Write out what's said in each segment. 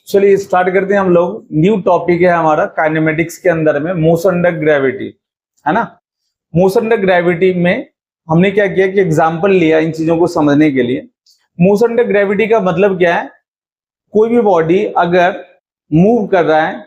चलिए स्टार्ट करते हैं हम लोग। न्यू टॉपिक है हमारा काइनेमेटिक्स के अंदर में मोशन अंडर ग्रेविटी, है ना। मोशन अंडर ग्रेविटी में हमने क्या किया कि एग्जांपल लिया इन चीजों को समझने के लिए। मोशन अंडर ग्रेविटी का मतलब क्या है, कोई भी बॉडी अगर मूव कर रहा है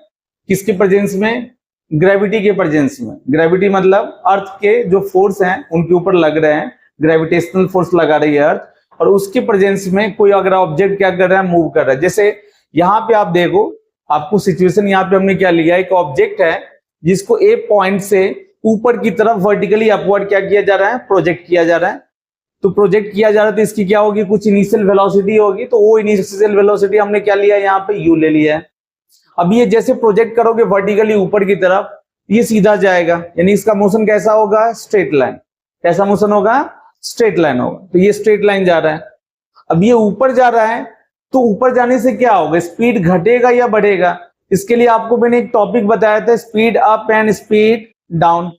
किसके प्रेजेंस में, ग्रेविटी के प्रेजेंस में। ग्रेविटी मतलब अर्थ के जो फोर्स हैं उनके ऊपर लग रहे हैं, ग्रेविटेशनल फोर्स लगा रही है अर्थ, और उसके प्रेजेंस में कोई अगर ऑब्जेक्ट क्या कर रहा है, मूव कर रहा है। जैसे यहाँ पे आप देखो, आपको सिचुएशन यहाँ पे हमने क्या लिया, एक ऑब्जेक्ट है जिसको ए पॉइंट से ऊपर की तरफ वर्टिकली अपवर्ड क्या किया जा रहा है, प्रोजेक्ट किया जा रहा है। तो प्रोजेक्ट किया जा रहा है तो इसकी क्या होगी, कुछ इनिशियल वेलोसिटी होगी। तो वो इनिशियल वेलोसिटी हमने क्या लिया, यहाँ पे यू ले लिया है। अब ये जैसे प्रोजेक्ट करोगे वर्टिकली ऊपर की तरफ, ये सीधा जाएगा, यानी इसका मोशन कैसा होगा, स्ट्रेट लाइन। कैसा मोशन होगा, स्ट्रेट लाइन होगा। तो ये स्ट्रेट लाइन जा रहा है। अब ये ऊपर जा रहा है, तो ऊपर जाने से क्या होगा, स्पीड घटेगा या बढ़ेगा। इसके लिए आपको मैंने एक टॉपिक बताया था, speed up and speed down.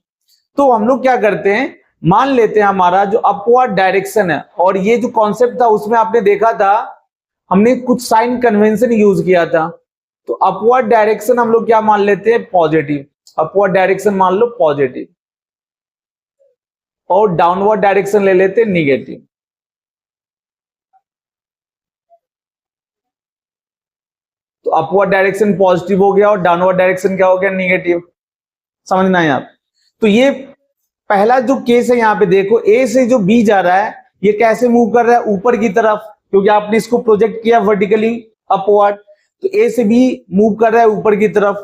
तो हम लोग क्या करते हैं, मान लेते हैं हमारा जो अपवर्ड डायरेक्शन है, और ये जो कॉन्सेप्ट था उसमें आपने देखा था हमने कुछ साइन कन्वेंशन यूज किया था। तो अपवर्ड डायरेक्शन हम लोग क्या मान लेते हैं, पॉजिटिव। अपवर्ड डायरेक्शन मान लो पॉजिटिव, और डाउनवर्ड डायरेक्शन ले लेते हैं निगेटिव। तो अपवर्ड डायरेक्शन पॉजिटिव हो गया और डाउनवर्ड डायरेक्शन क्या हो गया, निगेटिव। समझना है आप। तो ये पहला जो केस है, यहाँ पे देखो, ए से जो बी जा रहा है ये कैसे मूव कर रहा है, ऊपर की तरफ, क्योंकि आपने इसको प्रोजेक्ट किया वर्टिकली अपवर्ड। तो ए से बी मूव कर रहा है ऊपर की तरफ।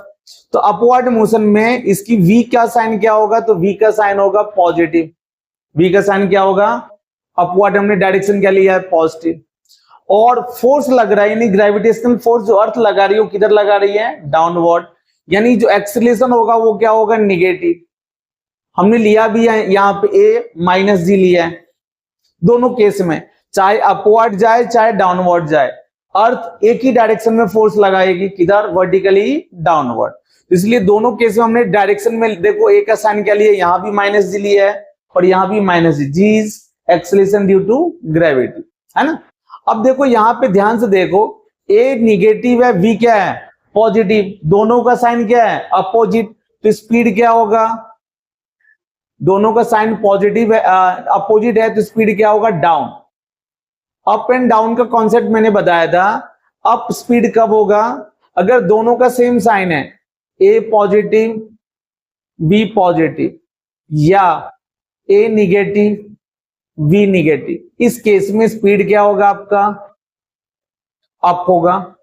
तो अपवर्ड मोशन में इसकी वी का साइन क्या होगा, तो वी का साइन होगा पॉजिटिव। वी का साइन क्या होगा, अपवर्ड हमने डायरेक्शन क्या लिया है, पॉजिटिव। और फोर्स लग रहा है, यानी ग्रेविटेशनल फोर्स जो अर्थ लगा रही है वो किधर लगा रही है, डाउनवर्ड। यानी जो एक्सीलरेशन होगा वो क्या होगा, निगेटिव। हमने लिया भी है यहाँ पे ए माइनस जी लिया है। दोनों केस में चाहे अपवर्ड जाए चाहे डाउनवर्ड जाए, अर्थ एक ही डायरेक्शन में फोर्स लगाएगी, किधर, वर्टिकली डाउनवर्ड। इसलिए दोनों केस में हमने डायरेक्शन में देखो ए का साइन क्या लिया, यहां भी माइनस जी लिया है और यहां भी minus g. G is acceleration due to gravity, है ना। अब देखो यहाँ पे ध्यान से देखो, ए निगेटिव है, बी क्या है, पॉजिटिव। दोनों का साइन क्या है, अपोजिट। तो स्पीड क्या होगा, दोनों का साइन पॉजिटिव है, अपोजिट है, तो स्पीड क्या होगा, डाउन। अप एंड डाउन का कॉन्सेप्ट मैंने बताया था। अप स्पीड कब होगा, अगर दोनों का सेम साइन है, ए पॉजिटिव बी पॉजिटिव, या ए निगेटिव वी निगेटिव। इस केस में स्पीड क्या होगा आपका, अप होगा।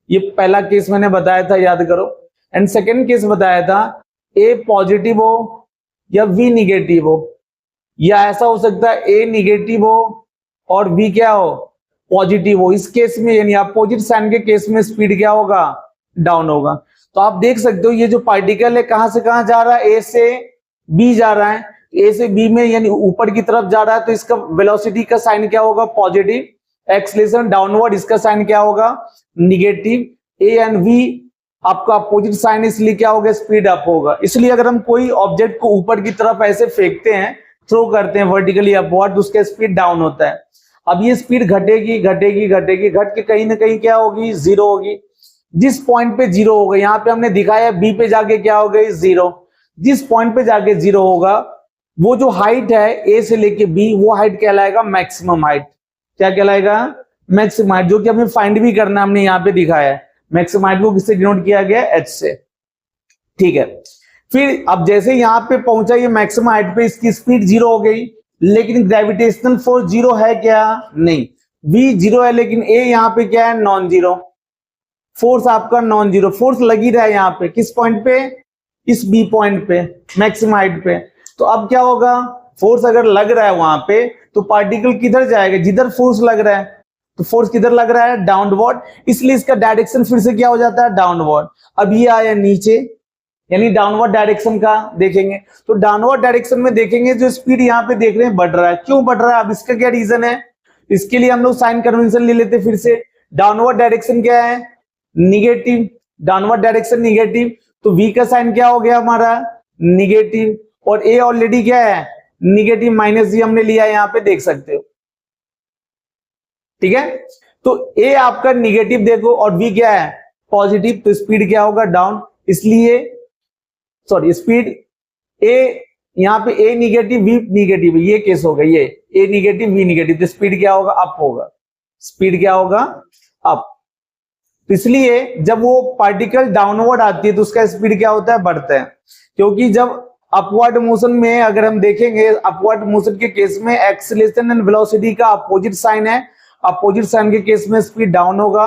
ये पहला केस मैंने बताया था, याद करो। एंड सेकेंड केस बताया था, ए पॉजिटिव हो या वी निगेटिव हो, या ऐसा हो सकता है ए निगेटिव हो और वी क्या हो, पॉजिटिव हो। इस केस में यानी अपोजिट साइन के केस में स्पीड क्या होगा, डाउन होगा। तो आप देख सकते हो ये जो पार्टिकल है कहां से कहां जा रहा है, ए से बी जा रहा है। ए से बी में यानी ऊपर की तरफ जा रहा है, तो इसका वेलोसिटी का साइन क्या होगा, पॉजिटिव। एक्सीलरेशन डाउनवर्ड, इसका साइन क्या होगा, निगेटिव। ए एंड वी आपका अपोजिट साइन, इसलिए क्या होगा, स्पीड अप होगा। इसलिए अगर हम कोई ऑब्जेक्ट को ऊपर की तरफ ऐसे फेंकते हैं, थ्रो करते हैं वर्टिकली अपवर्ड, तो उसका स्पीड डाउन होता है। अब ये स्पीड घटेगी घटेगी घटेगी, घट के कहीं ना कहीं क्या होगी, जीरो होगी। जिस पॉइंट पे जीरो होगा, यहाँ पे हमने दिखाया बी पे जाके क्या हो गई, जीरो। जिस पॉइंट पे जाके जीरो होगा, वो जो हाइट है ए से लेके बी, वो हाइट कहलाएगा मैक्सिमम हाइट। क्या कहलाएगा, मैक्सिमम हाइट, जो कि हमें फाइंड भी करना, हमने यहाँ पे दिखाया है। मैक्सिमम हाइट को किससे डिनोट किया गया, एच से, ठीक है। फिर अब जैसे यहाँ पे पहुंचा ये मैक्सिमम हाइट पे, इसकी स्पीड जीरो हो गई, लेकिन ग्रेविटेशनल फोर्स जीरो है क्या, नहीं। v जीरो है, लेकिन a यहाँ पे क्या है, नॉन जीरो। फोर्स आपका नॉन जीरो, फोर्स लगी रहा है यहाँ पे, किस पॉइंट पे, इस b पॉइंट पे, मैक्सिमम हाइट पे। तो अब क्या होगा, फोर्स अगर लग रहा है वहां पे, तो पार्टिकल किधर जाएगा, जिधर फोर्स लग रहा है। तो फोर्स किधर लग रहा है, डाउनवर्ड, इसलिए इसका डायरेक्शन फिर से क्या हो जाता है, डाउनवर्ड। अब ये आया नीचे, यानी डाउनवर्ड डायरेक्शन का देखेंगे। तो डाउनवर्ड डायरेक्शन में देखेंगे जो स्पीड यहाँ पे देख रहे हैं बढ़ रहा है। क्यों बढ़ रहा है, अब इसका क्या रीजन है, इसके लिए हम लोग साइन कन्वेंशन ले लेते फिर से। डाउनवर्ड डायरेक्शन क्या है, निगेटिव। डाउनवर्ड डायरेक्शन निगेटिव, तो v का साइन क्या हो गया हमारा, निगेटिव। और a ऑलरेडी क्या है, निगेटिव, माइनस जी हमने लिया है, यहाँ पे देख सकते हो, ठीक है। तो a आपका निगेटिव देखो, और v क्या है, पॉजिटिव, तो स्पीड क्या होगा डाउन, इसलिए सॉरी स्पीड ए, यहाँ पे ए निगेटिव वी निगेटिव, ये केस होगा, ये ए निगेटिव वी निगेटिव, तो स्पीड क्या होगा अप होगा, स्पीड क्या होगा अप। तो इसलिए जब वो पार्टिकल डाउनवर्ड आती है तो उसका स्पीड क्या होता है बढ़ता है, क्योंकि जब अपवर्ड मोशन में अगर हम देखेंगे अपवर्ड मोशन के केस में एक्सीलरेशन एंड वेलोसिटी का अपोजिट साइन है, अपोजिट साइन के केस में स्पीड डाउन होगा।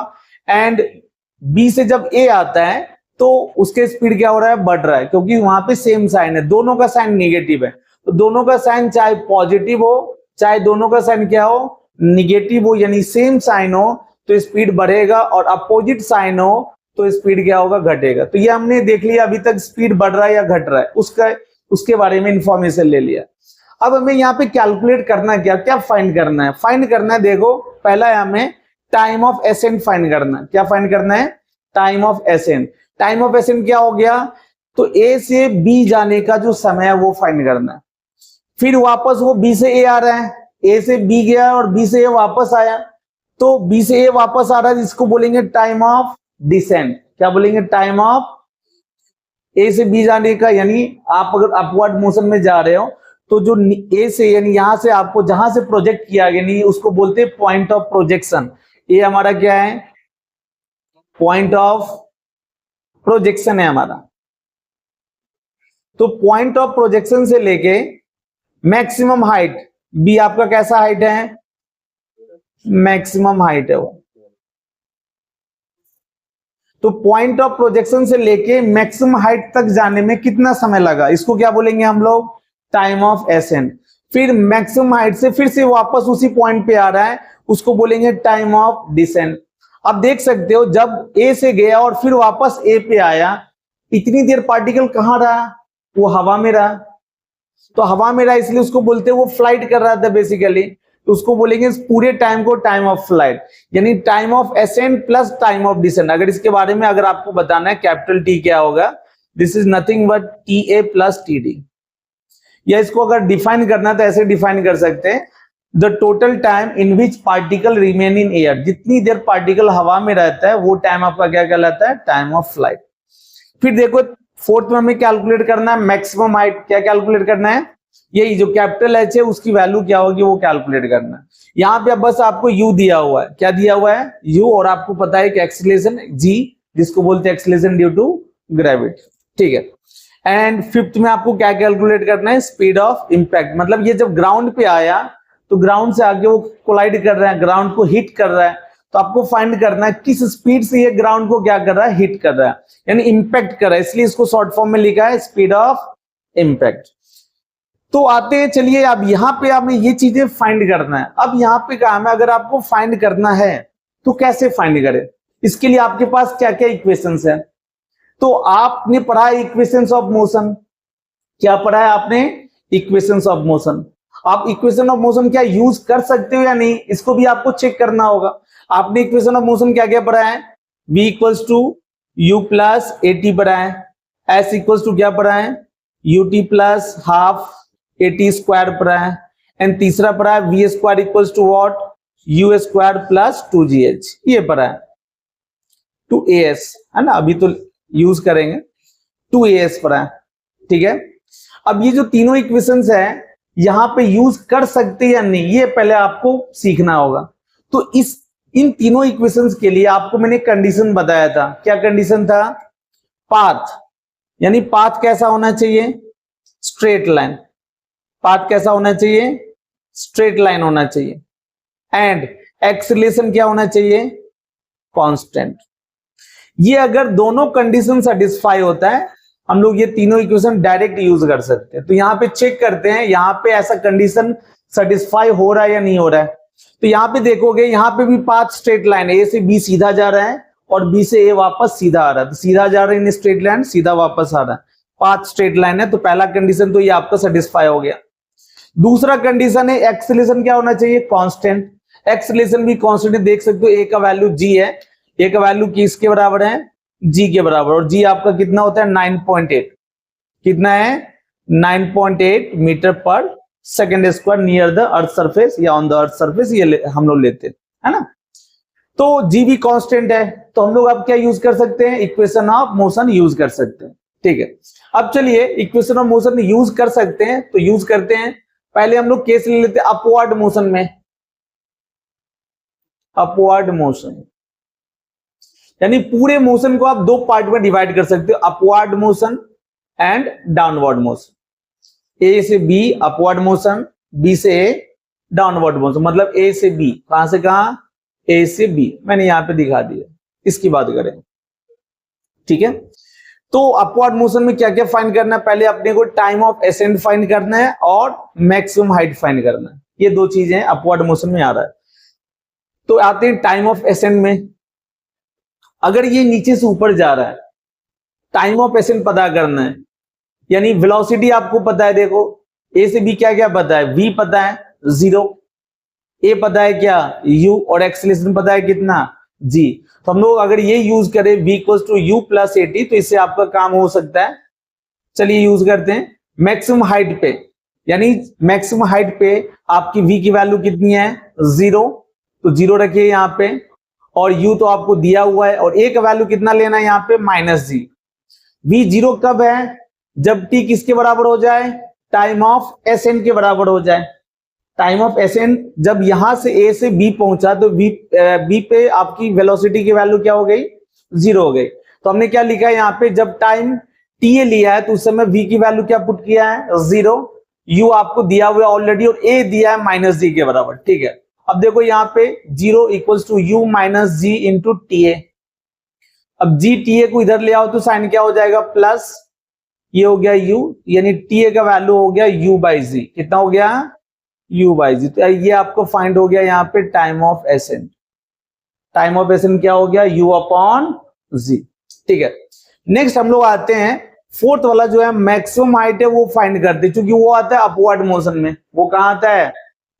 एंड बी से जब ए आता है तो उसके स्पीड क्या हो रहा है बढ़ रहा है, क्योंकि वहां पे सेम साइन है, दोनों का साइन नेगेटिव है, तो दोनों का साइन चाहे पॉजिटिव हो चाहे दोनों का साइन क्या हो निगेटिव हो, यानी सेम साइन हो तो स्पीड बढ़ेगा और अपोजिट साइन हो तो स्पीड क्या होगा घटेगा। तो ये हमने देख लिया अभी तक स्पीड बढ़ रहा है या घट रहा है, उसके बारे में इंफॉर्मेशन ले लिया। अब हमें यहाँ पे कैलकुलेट करना क्या फाइंड करना है, फाइंड करना है, देखो पहला है हमें टाइम ऑफ एसेंट फाइंड करना है। क्या फाइंड करना है? Time of accent. Time of accent क्या हो गया, तो ए से बी जाने का जो समय है वो फाइंड करना है। फिर वापस वो बी से ए आ रहा है, ए से बी गया और बी से ए वापस आया, तो बी से ए वापस आ रहा है जिसको बोलेंगे टाइम ऑफ डिसेंट। क्या बोलेंगे? टाइम ऑफ ए से बी जाने का, यानी आप अगर अपवर्ड मोशन में जा रहे हो तो जो ए से यानी यहां से आपको जहां से प्रोजेक्ट किया गया नहीं उसको बोलते हैं पॉइंट ऑफ प्रोजेक्शन। ये हमारा क्या है? पॉइंट ऑफ प्रोजेक्शन है हमारा। तो पॉइंट ऑफ प्रोजेक्शन से लेके मैक्सिमम हाइट, बी आपका कैसा हाइट है? मैक्सिमम हाइट है वो। तो पॉइंट ऑफ प्रोजेक्शन से लेके मैक्सिमम हाइट तक जाने में कितना समय लगा, इसको क्या बोलेंगे हम लोग? Time of accent. फिर मैक्सिमम हाइट से फिर से वापस उसी पॉइंट पे आ रहा है, उसको बोलेंगे टाइम ऑफ डिसेंट। अब देख सकते हो जब ए से गया और फिर वापस ए पे आया, इतनी देर पार्टिकल कहां रहा? वो हवा में रहा। तो हवा में रहा इसलिए उसको बोलते हैं वो फ्लाइट कर रहा था बेसिकली, तो उसको बोलेंगे इस पूरे टाइम को टाइम ऑफ फ्लाइट, यानी time of ascent plus time of descent. अगर इसके बारे में अगर आपको बताना है कैपिटल टी क्या होगा, this is nothing but T A plus T D. या इसको अगर डिफाइन करना तो ऐसे डिफाइन कर सकते हैं, the total time in which particle remain in air. जितनी देर पार्टिकल हवा में रहता है वो टाइम आपका क्या कहलाता है? Time of flight. फिर देखो फोर्थ में हमें कैलकुलेट करना है मैक्सिमम हाइट। क्या कैलकुलेट करना है? यही जो कैपिटल एच है उसकी वैल्यू क्या होगी वो कैलकुलेट करना है। यहाँ पे बस आपको यू दिया हुआ है। क्या दिया हुआ है? यू, और आपको पता है कि एक्सीलरेशन जी, जिसको बोलते हैं एक्सीलरेशन ड्यू टू ग्रेविटी। ठीक है। एंड फिफ्थ में आपको क्या कैलकुलेट करना है? Speed of impact. मतलब ये जब ग्राउंड पे आया तो ग्राउंड से आगे वो कोलाइड कर रहा है, ग्राउंड को हिट कर रहा है, तो आपको फाइंड करना है किस स्पीड से ये ग्राउंड को क्या कर रहा है? हिट कर रहा है, यानी इंपैक्ट कर रहा है, इसलिए इसको शॉर्ट फॉर्म में लिखा है स्पीड ऑफ इंपैक्ट। तो आते हैं, चलिए अब यहां पे हमें ये चीजें फाइंड करना है। अब यहां पे काम है, अगर आपको फाइंड करना है तो कैसे फाइंड करें? इसके लिए आपके पास क्या क्या इक्वेशंस है? तो आपने पढ़ा है इक्वेशंस ऑफ मोशन। क्या पढ़ा है आपने? Equations of motion. आप इक्वेशन ऑफ मोशन क्या यूज कर सकते हो या नहीं, इसको भी आपको चेक करना होगा। आपने इक्वेशन ऑफ मोशन क्या क्या पढ़ा है? v equals to u plus a t पढ़ा है, s इक्वल्स टू क्या पढ़ा है? U t plus half a t square पढ़ा है, एंड तीसरा पढ़ा है v square equals to what? U square plus 2gh। ये पढ़ा है 2as, है ना, अभी तो यूज करेंगे। 2as पढ़ा है। ठीक है। अब ये जो तीनों इक्वेशंस है यहां पे यूज कर सकते या नहीं, ये पहले आपको सीखना होगा। तो इन तीनों इक्वेशंस के लिए आपको मैंने कंडीशन बताया था। क्या कंडीशन था? पाथ, यानी पाथ कैसा होना चाहिए? Straight line. पाथ कैसा होना चाहिए? स्ट्रेट लाइन होना चाहिए। एंड एक्सीलरेशन क्या होना चाहिए? कांस्टेंट। ये अगर दोनों कंडीशन सेटिस्फाई होता है हम लोग ये तीनों इक्वेशन डायरेक्ट यूज कर सकते हैं। तो यहाँ पे चेक करते हैं यहाँ पे ऐसा कंडीशन सेटिस्फाई हो रहा है या नहीं हो रहा है। तो यहाँ पे देखोगे यहाँ पे भी पाथ स्ट्रेट लाइन है, ए से बी सीधा जा रहा है और बी से ए वापस सीधा आ रहा है, तो सीधा जा रहा है इन स्ट्रेट लाइन, सीधा वापस आ रहा है, पाथ स्ट्रेट लाइन है। तो पहला कंडीशन तो ये आपका सेटिस्फाई हो गया। दूसरा कंडीशन है एक्सीलरेशन क्या होना चाहिए? कांस्टेंट। एक्सीलरेशन भी कांस्टेंट देख सकते हो, ए का वैल्यू जी है, ए का वैल्यू किसके बराबर है? जी के बराबर, और जी आपका कितना होता है? 9.8। कितना है? 9.8 मीटर पर second square near the earth surface या ऑन द अर्थ सरफेस, ये हम लोग लेते हैं, है ना। तो जी भी कांस्टेंट है, तो हम लोग अब क्या यूज कर सकते हैं, इक्वेशन ऑफ मोशन यूज कर सकते हैं। ठीक है, अब चलिए इक्वेशन ऑफ मोशन यूज कर सकते हैं तो यूज करते हैं। पहले हम लोग केस ले लेते हैं अपवर्ड मोशन में। अपवर्ड मोशन यानी पूरे मोशन को आप दो पार्ट में डिवाइड कर सकते हो, upward motion and downward motion. A से बी अपवर्ड मोशन, बी से ए डाउनवर्ड मोशन, मतलब ए से बी, कहां से कहां, ए से बी, मैंने यहां पे दिखा दिया। इसकी बात करें, ठीक है। तो अपवर्ड मोशन में क्या क्या फाइंड करना है, पहले अपने को टाइम ऑफ एसेंट फाइंड करना है और मैक्सिमम हाइट फाइंड करना है। ये दो चीजें अपवर्ड मोशन में आ रहा है। तो आते हैं टाइम ऑफ एसेंट में। अगर ये नीचे से ऊपर जा रहा है, टाइम ऑफ एसेंट पता करना है, यानी वेलोसिटी आपको पता है, देखो ए से बी क्या क्या पता है, v पता है 0, ए पता है क्या u, और एक्सेलरेशन पता है कितना g। तो हम लोग अगर ये यूज करें v equals to u plus at, तो इससे आपका काम हो सकता है। चलिए यूज करते हैं मैक्सिमम हाइट पे, यानी मैक्सिमम हाइट पे आपकी v की वैल्यू कितनी है 0, तो 0 रखिए यहाँ पे, और u तो आपको दिया हुआ है, और a का वैल्यू कितना लेना है यहाँ पे -g। v 0 कब है, जब t किसके बराबर हो जाए, टाइम ऑफ एसेंट के बराबर हो जाए। टाइम ऑफ एसेंट जब यहां से a से b पहुंचा, तो b पे आपकी वेलोसिटी की वैल्यू क्या हो गई, 0 हो गई। तो हमने क्या लिखा है यहाँ पे, जब टाइम ta लिया है तो उस समय v की वैल्यू क्या पुट किया है 0, u आपको दिया हुआ ऑलरेडी, और a दिया है -g के बराबर। ठीक है, अब देखो यहाँ पे 0 equals to u minus g into t a. अब जी टी ए को इधर ले आओ तो साइन क्या हो जाएगा, प्लस, ये हो गया u, यानी टी ए का वैल्यू हो गया u बाई जी। कितना हो गया, u बाई जी। तो ये आपको फाइंड हो गया यहाँ पे time of accent. Time of accent क्या हो गया, u अपॉन जी। ठीक है, नेक्स्ट हम लोग आते हैं फोर्थ वाला जो है मैक्सिमम हाइट है, वो फाइंड करते हैं, क्योंकि वो आता है अपवर्ड मोशन में। वो कहां आता है,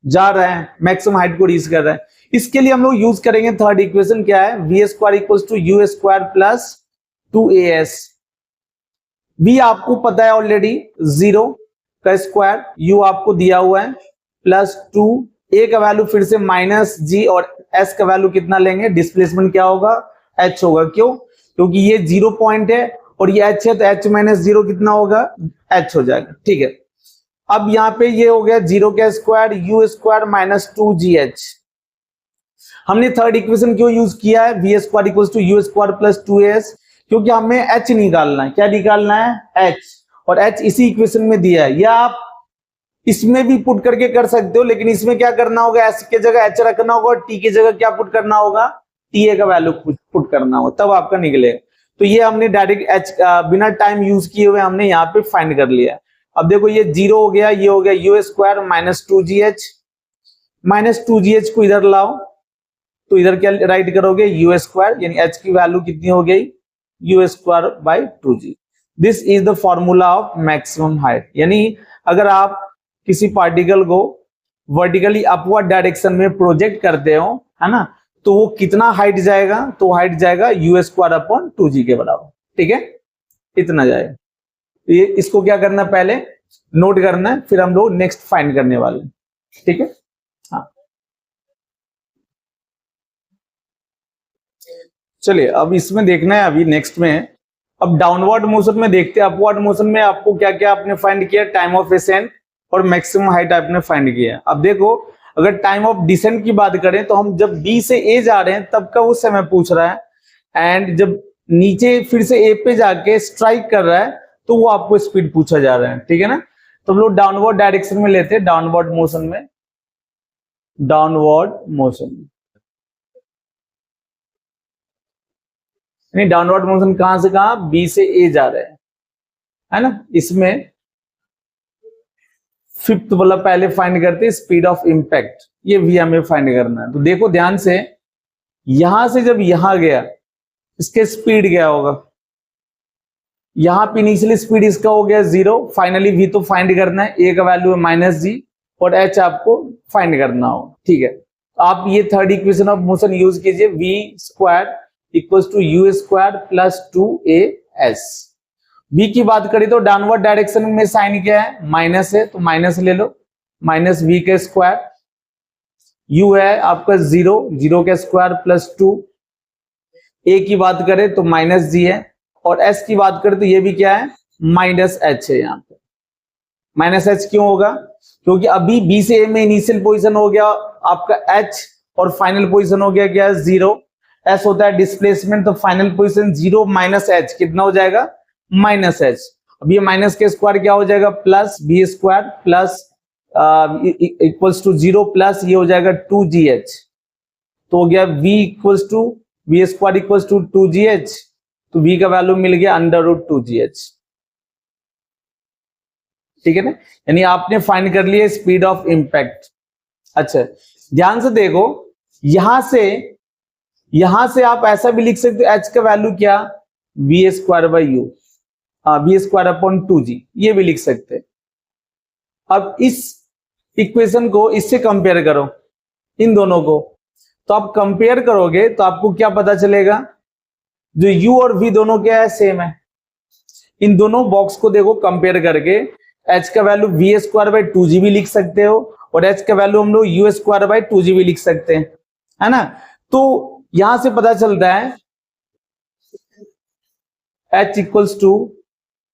जा रहा है, मैक्सिमम हाइट को रीच कर रहा है। इसके लिए हम लोग यूज करेंगे थर्ड इक्वेशन, क्या है, v square equals to u square plus 2as। v आपको पता है ऑलरेडी 0 का स्क्वायर, u आपको दिया हुआ है प्लस 2, a का वैल्यू फिर से -g, और s का वैल्यू कितना लेंगे, डिस्प्लेसमेंट क्या होगा, h होगा। क्यों, क्योंकि ये 0 पॉइंट है और ये h है, तो h माइनस 0 कितना होगा, h हो जाएगा। ठीक है, अब यहाँ पे ये हो गया 0 का square u square minus 2gh। हमने थर्ड इक्वेशन क्यों यूज किया है, v square equals to u square plus 2as, क्योंकि हमें h निकालना है। क्या निकालना है, h, और h इसी इक्वेशन में दिया है। या आप इसमें भी पुट करके कर सकते हो, लेकिन इसमें क्या करना होगा, s के जगह h रखना होगा, और t की जगह क्या पुट करना होगा, ta का वैल्यू पुट करना होगा, तब आपका निकलेगा। तो ये हमने डायरेक्ट h बिना टाइम यूज किए हुए हमने यहाँ पे फाइंड कर लिया। अब देखो ये 0 हो गया, ये हो गया u square minus 2gh, minus 2gh को इधर लाओ, तो इधर क्या राइट करोगे, u स्क्वायर, यानी h की वैल्यू कितनी हो गई, u square by 2g। This is the formula of maximum height. यानी अगर आप किसी पार्टिकल को वर्टिकली अपवर्ड डायरेक्शन में प्रोजेक्ट करते हो, है ना, तो वो कितना हाइट जाएगा, तो हाइट जाएगा u स्क्वायर अपॉन 2g के बराबर। ठीक है, इतना जाएगा। ये इसको क्या करना, पहले नोट करना है, फिर हम लोग नेक्स्ट फाइंड करने वाले हैं। ठीक है, हाँ चलिए अब इसमें देखना है, अभी नेक्स्ट में है। अब डाउनवर्ड मोशन में देखते हैं, अपवर्ड मोशन में आपको क्या क्या आपने फाइंड किया, टाइम ऑफ एसेंट और मैक्सिमम हाइट आपने फाइंड किया। अब देखो अगर टाइम ऑफ डिसेंट की बात करें, तो हम जब बी से ए जा रहे हैं तब का उस समय पूछ रहा है, एंड जब नीचे फिर से ए पे जाके स्ट्राइक कर रहा है तो वो आपको स्पीड पूछा जा रहा है। ठीक है ना, तो हम लोग डाउनवर्ड डायरेक्शन में लेते हैं, डाउनवर्ड मोशन में, डाउनवर्ड मोशन, यानी डाउनवर्ड मोशन कहां से कहां, बी से ए जा रहे हैं, है ना। इसमें फिफ्थ वाला पहले फाइंड करते हैं, स्पीड ऑफ इंपैक्ट, ये भी हमें फाइंड करना है। तो देखो ध्यान से, यहां से जब यहां गया, इसके स्पीड क्या होगा, यहां पे इनिशियली स्पीड इसका हो गया 0, फाइनली v तो फाइंड करना है, a का वैल्यू है -g, और h आपको फाइंड करना हो। ठीक है, आप ये third equation of motion use कीजिए, v square equals to u square plus 2as। v की बात करें तो डाउनवर्ड डायरेक्शन में साइन क्या है, माइनस है, तो माइनस ले लो, माइनस v का स्क्वायर u है आपका 0 का स्क्वायर प्लस 2, a की बात करें तो माइनस g है, और s की बात करें तो ये भी क्या है, माइनस h है। यहाँ पे माइनस h क्यों होगा, क्योंकि अभी b से a में इनिशियल पोजीशन हो गया आपका h और फाइनल पोजीशन हो गया क्या, 0। s होता है डिस्प्लेसमेंट, तो फाइनल पोजीशन 0 माइनस h कितना हो जाएगा, माइनस h। अब ये माइनस के स्क्वायर क्या हो जाएगा, plus b square plus equals to 0 plus ये हो जाएगा 2gh, तो हो गया v equals to v square equals to 2gh, तो v का वैल्यू मिल गया √2gh। ठीक है ना, यानी आपने फाइंड कर लिया स्पीड ऑफ इंपैक्ट। अच्छा ध्यान से देखो, यहां से आप ऐसा भी लिख सकते हो, h का वैल्यू क्या, v square by you, v square upon 2g, ये भी लिख सकते हैं। अब इस इक्वेशन को इससे कंपेयर करो, इन दोनों को, तो आप कंपेयर करोगे तो आपको क्या पता चलेगा, जो u और v दोनों क्या है, सेम है। इन दोनों बॉक्स को देखो कंपेयर करके, h का value v square by 2g भी लिख सकते हो, और h का वैल्यू हम लोग u स्क्वायर बाई 2g भी लिख सकते हैं, है ना। तो यहां से पता चलता है h equals to,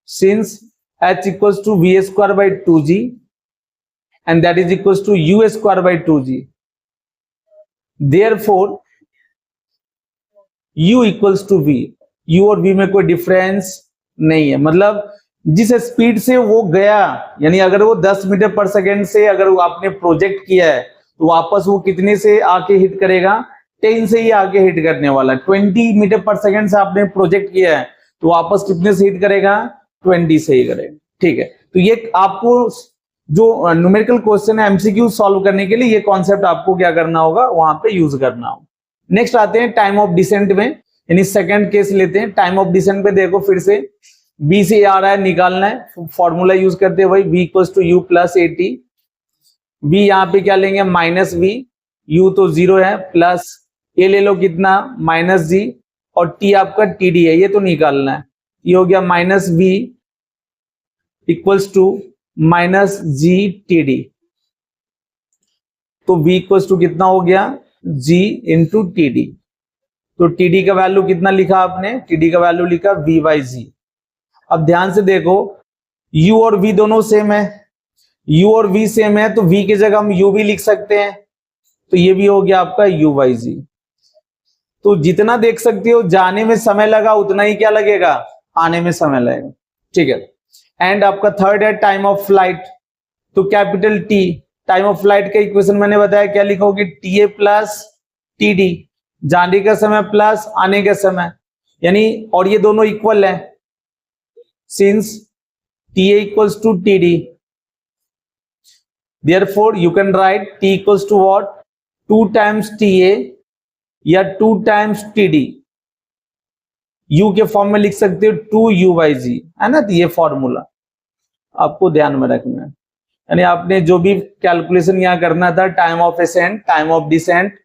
since h equals to v square by 2g and that is equals to u square by 2g, therefore u equals to v, u और v में कोई डिफरेंस नहीं है। मतलब जिस स्पीड से वो गया, यानी अगर वो 10 मीटर पर सेकेंड से अगर वो आपने प्रोजेक्ट किया है, तो वापस वो कितने से आके हिट करेगा, 10 से ही आके हिट करने वाला। 20 मीटर पर सेकेंड से आपने प्रोजेक्ट किया है, तो वापस कितने से हिट करेगा, 20 से ही करेगा। ठीक है, तो ये आपको जो न्यूमेरिकल क्वेश्चन है एमसीक्यू सॉल्व करने के लिए ये कॉन्सेप्ट आपको क्या करना होगा, वहां पे यूज करना होगा। नेक्स्ट आते हैं टाइम ऑफ डिसेंट में, यानी सेकंड केस लेते हैं। टाइम ऑफ डिसेंट पे देखो, फिर से b से आ रहा है, निकालना है, फॉर्मूला यूज करते हैं वही, v equals to u plus a t. v यहाँ पे क्या लेंगे, माइनस v, u तो 0 है, प्लस a ले लो कितना, माइनस g, और t आपका td है, ये तो निकालना है। ये हो गया minus v equals to minus g t d, तो v इक्वल्स टू कितना हो गया, g इंटू टी डी। तो टी डी का वैल्यू कितना लिखा आपने, टी डी का वैल्यू लिखा v बाई जी। अब ध्यान से देखो, u और v दोनों सेम है, u और v सेम है, तो v की जगह हम u भी लिख सकते हैं, तो ये भी हो गया आपका u बाई जी। तो जितना देख सकते हो जाने में समय लगा, उतना ही क्या लगेगा, आने में समय लगेगा। ठीक है, एंड आपका थर्ड है टाइम ऑफ फ्लाइट, तो capital T, time of flight का इक्वेशन मैंने बताया, क्या लिखोगे, TA प्लस TD, जाने का समय प्लस आने का समय, यानी और ये दोनों इक्वल है, since TA equals to TD, therefore you can write T equals to what, 2 times TA या 2 टाइम्स TD। U के फॉर्म में लिख सकते हो 2u बाई जी, है ना। तो ये फॉर्मूला आपको ध्यान में रखना है, यानी आपने जो भी कैलकुलेशन यहाँ करना था, time of ascent, time of descent,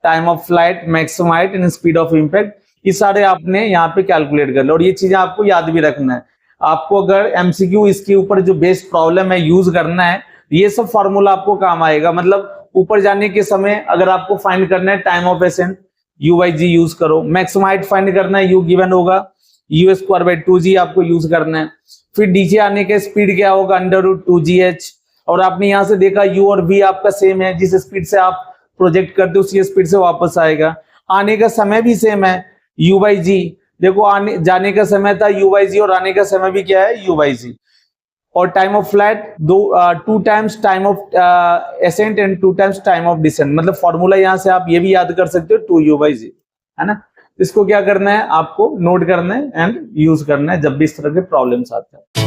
time of flight, maximum height and speed of impact, ये सारे आपने यहाँ पे कैलकुलेट कर लो, और ये चीजें आपको याद भी रखना है। आपको अगर एमसीक्यू इसके ऊपर जो बेस्ड प्रॉब्लम है यूज करना है, ये सब फॉर्मूला आपको काम आएगा। मतलब ऊपर जाने के समय अगर आपको फाइंड करना है time of ascent, u by g use करो, मैक्सिमम हाइट फाइंड करना है, u गिवन होगा u स्क्वायर बाई 2g आपको यूज करना है, फिर नीचे आने के स्पीड क्या होगा, √2gh, और आपने यहां से देखा u और v आपका सेम है, जिस स्पीड से आप प्रोजेक्ट करते हो उसी स्पीड से वापस आएगा। आने का समय भी सेम है, u बाई जी, देखो आने जाने का समय था u बाई जी, और आने का समय भी क्या है, u बाई जी। और time of flight 2 times time of ascent and 2 times time of descent. मतलब फॉर्मूला यहां से आप ये भी याद कर सकते हो, 2u बाई जी, है ना। इसको क्या करना है, आपको नोट करना है एंड यूज करना है जब भी इस तरह के प्रॉब्लम्स आते हैं।